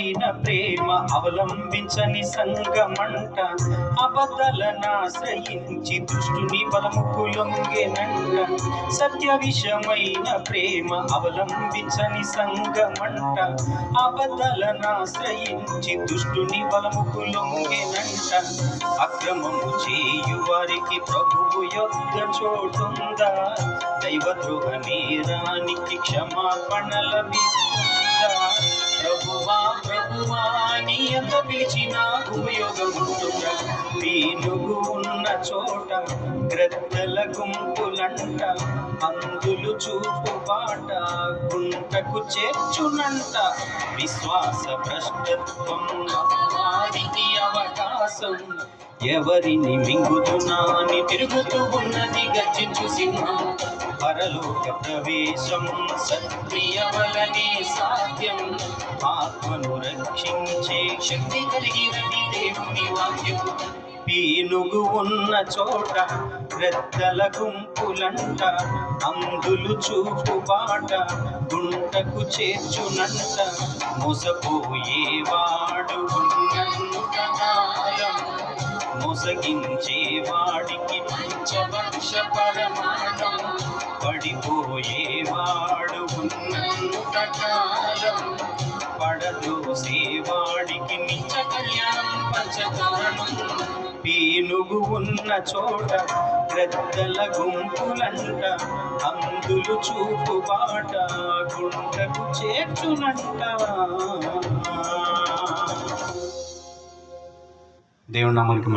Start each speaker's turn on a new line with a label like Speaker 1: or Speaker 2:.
Speaker 1: సత్యవిషమైన ప్రేమ అవలంబించని సంగమంట, అబద్ధలనాశ్రయించి దుష్టుని బలముకు లొంగెనంట. సత్యవిషమైన ప్రేమ అవలంబించని సంగమంట, అబద్ధలనాశ్రయించి దుష్టుని బలముకు లొంగెనంట. అక్రమము చేయు వారికి ప్రభువు యొద్ద చోటుందా? దైవద్రోహ నేరానికి క్షమాపణ లభిస్తుందా? ప్రభువా ప్రభువా నీ ఎంత పిలిచినా ఉపయోగముంటుందా? పీనుగు ఉన్న చోట గ్రద్దల గుంపులంట, అందులు చూపు బాట గుంటకు చేర్చునంట. విశ్వాస భ్రష్టత్వం వారికి అవకాశం, ఎవరిని మింగుతున్నాని తిరుగుతూ ఉన్నది గర్జించు సింహం. పరలోక ప్రవేశం సత్క్రియ వలనే సాధ్యం, ఆత్మను రక్షించే శక్తి కలిగినది దేవుని వాక్యం. పీనుగు ఉన్న చోట గ్రద్దల గుంపులంట, అందులు చూపు బాట గుంటకు చేర్చునంట. మోసపోయేవాడు ఉన్నంత కాలం మోసగించేవాడికి పంచభక్ష పరమాణం. పడిపోయేవాడు ఉన్నంత కాలం పడదోసేవాడికి నిత్య కళ్యాణం పంచకారణం. పీనుగు ఉన్న చోట గ్రద్దల గుంపులంట, అందులు చూపు బాట గుంటకు చేర్చునంట. దేవుని నామానికి